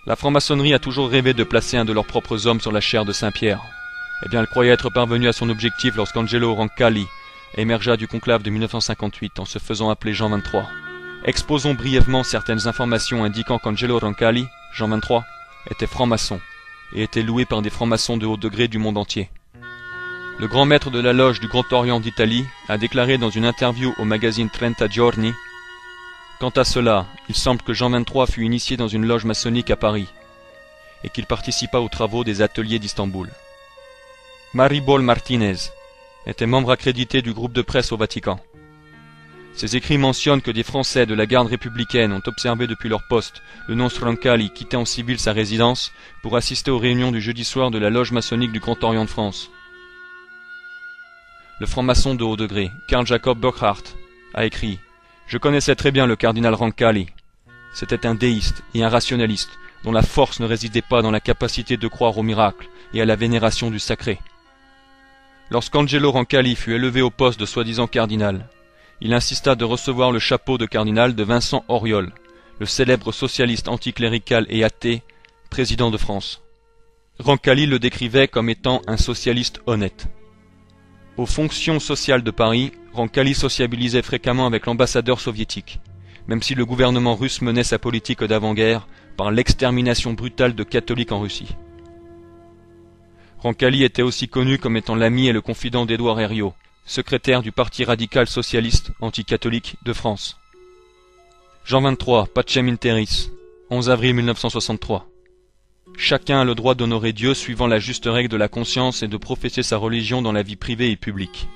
La franc-maçonnerie a toujours rêvé de placer un de leurs propres hommes sur la chaire de Saint-Pierre. Eh bien, elle croyait être parvenue à son objectif lorsqu'Angelo Roncalli émergea du conclave de 1958 en se faisant appeler Jean XXIII. Exposons brièvement certaines informations indiquant qu'Angelo Roncalli, Jean XXIII, était franc-maçon et était loué par des francs-maçons de haut degré du monde entier. Le grand maître de la loge du Grand Orient d'Italie a déclaré dans une interview au magazine Trenta Giorni: quant à cela, il semble que Jean XXIII fut initié dans une loge maçonnique à Paris et qu'il participa aux travaux des ateliers d'Istanbul. Maribol Martinez était membre accrédité du groupe de presse au Vatican. Ses écrits mentionnent que des Français de la garde républicaine ont observé depuis leur poste le nonce Roncalli quitter en civil sa résidence pour assister aux réunions du jeudi soir de la loge maçonnique du Grand Orient de France. Le franc-maçon de haut degré, Karl Jacob Burckhardt, a écrit: je connaissais très bien le cardinal Roncalli. C'était un déiste et un rationaliste dont la force ne résidait pas dans la capacité de croire au miracle et à la vénération du sacré. Lorsqu'Angelo Roncalli fut élevé au poste de soi-disant cardinal, il insista de recevoir le chapeau de cardinal de Vincent Auriol, le célèbre socialiste anticlérical et athée, président de France. Roncalli le décrivait comme étant un socialiste honnête. Aux fonctions sociales de Paris, Roncalli sociabilisait fréquemment avec l'ambassadeur soviétique, même si le gouvernement russe menait sa politique d'avant-guerre par l'extermination brutale de catholiques en Russie. Roncalli était aussi connu comme étant l'ami et le confident d'Édouard Herriot, secrétaire du Parti radical socialiste anticatholique de France. Jean XXIII, Pacem in Terris, 11 avril 1963. Chacun a le droit d'honorer Dieu suivant la juste règle de la conscience et de professer sa religion dans la vie privée et publique.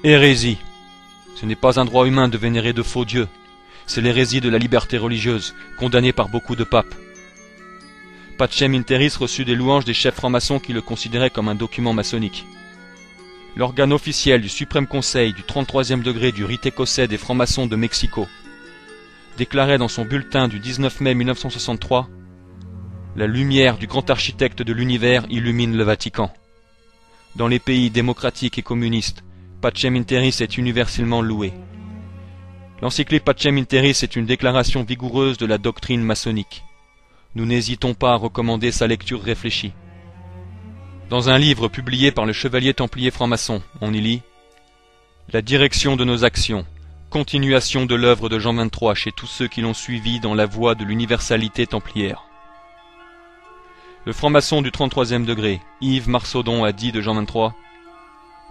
Hérésie. Ce n'est pas un droit humain de vénérer de faux dieux. C'est l'hérésie de la liberté religieuse, condamnée par beaucoup de papes. Pacem in Terris reçut des louanges des chefs francs-maçons qui le considéraient comme un document maçonnique. L'organe officiel du suprême conseil du 33e degré du rite écossais des francs-maçons de Mexico déclarait dans son bulletin du 19 mai 1963 : la lumière du grand architecte de l'univers illumine le Vatican. Dans les pays démocratiques et communistes, Pacem in Terris est universellement loué. L'encyclique Pacem in Terris est une déclaration vigoureuse de la doctrine maçonnique. Nous n'hésitons pas à recommander sa lecture réfléchie. Dans un livre publié par le chevalier templier franc-maçon, on y lit: la direction de nos actions, continuation de l'œuvre de Jean XXIII chez tous ceux qui l'ont suivi dans la voie de l'universalité templière. Le franc-maçon du 33e degré, Yves Marsaudon, a dit de Jean XXIII: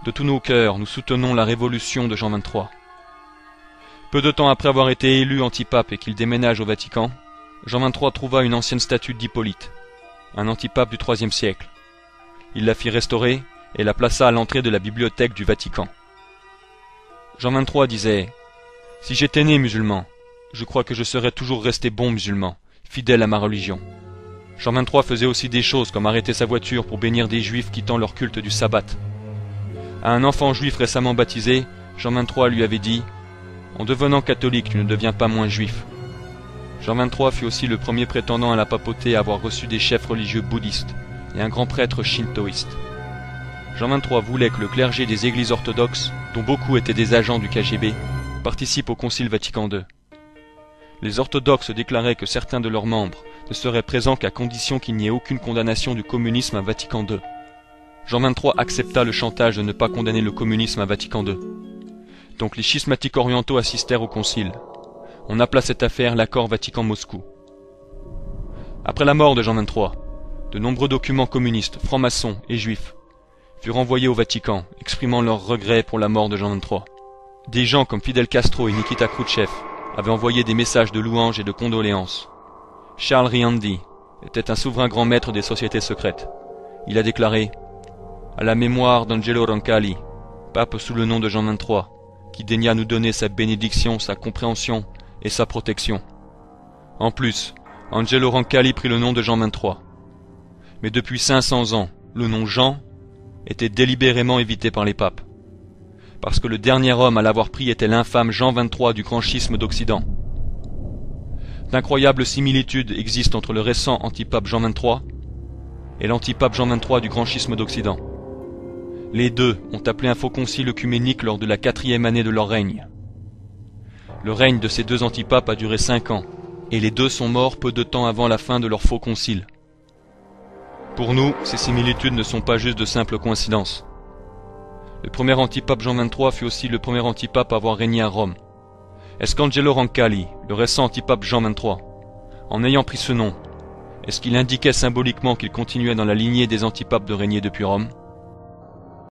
de tous nos cœurs, nous soutenons la révolution de Jean XXIII. Peu de temps après avoir été élu antipape et qu'il déménage au Vatican, Jean XXIII trouva une ancienne statue d'Hippolyte, un antipape du IIIe siècle. Il la fit restaurer et la plaça à l'entrée de la bibliothèque du Vatican. Jean XXIII disait: si j'étais né musulman, je crois que je serais toujours resté bon musulman, fidèle à ma religion. Jean XXIII faisait aussi des choses comme arrêter sa voiture pour bénir des juifs quittant leur culte du sabbat. À un enfant juif récemment baptisé, Jean XXIII lui avait dit: en devenant catholique, tu ne deviens pas moins juif. Jean XXIII fut aussi le premier prétendant à la papauté à avoir reçu des chefs religieux bouddhistes et un grand prêtre shintoïste. Jean XXIII voulait que le clergé des églises orthodoxes, dont beaucoup étaient des agents du KGB, participe au Concile Vatican II. Les orthodoxes déclaraient que certains de leurs membres ne seraient présents qu'à condition qu'il n'y ait aucune condamnation du communisme à Vatican II. Jean XXIII accepta le chantage de ne pas condamner le communisme à Vatican II. Donc les schismatiques orientaux assistèrent au concile. On appela cette affaire l'accord Vatican-Moscou. Après la mort de Jean XXIII, de nombreux documents communistes, francs-maçons et juifs furent envoyés au Vatican, exprimant leurs regrets pour la mort de Jean XXIII. Des gens comme Fidel Castro et Nikita Khrouchtchev avaient envoyé des messages de louanges et de condoléances. Charles Riandi était un souverain grand maître des sociétés secrètes. Il a déclaré: à la mémoire d'Angelo Roncalli, pape sous le nom de Jean XXIII, qui daigna nous donner sa bénédiction, sa compréhension et sa protection. En plus, Angelo Roncalli prit le nom de Jean XXIII. Mais depuis 500 ans, le nom Jean était délibérément évité par les papes, parce que le dernier homme à l'avoir pris était l'infâme Jean XXIII du grand schisme d'Occident. D'incroyables similitudes existent entre le récent antipape Jean XXIII et l'antipape Jean XXIII du grand schisme d'Occident. Les deux ont appelé un faux concile œcuménique lors de la 4e année de leur règne. Le règne de ces deux antipapes a duré 5 ans, et les deux sont morts peu de temps avant la fin de leur faux concile. Pour nous, ces similitudes ne sont pas juste de simples coïncidences. Le premier antipape Jean XXIII fut aussi le premier antipape à avoir régné à Rome. Est-ce qu'Angelo Roncalli, le récent antipape Jean XXIII, en ayant pris ce nom, est-ce qu'il indiquait symboliquement qu'il continuait dans la lignée des antipapes de régner depuis Rome ?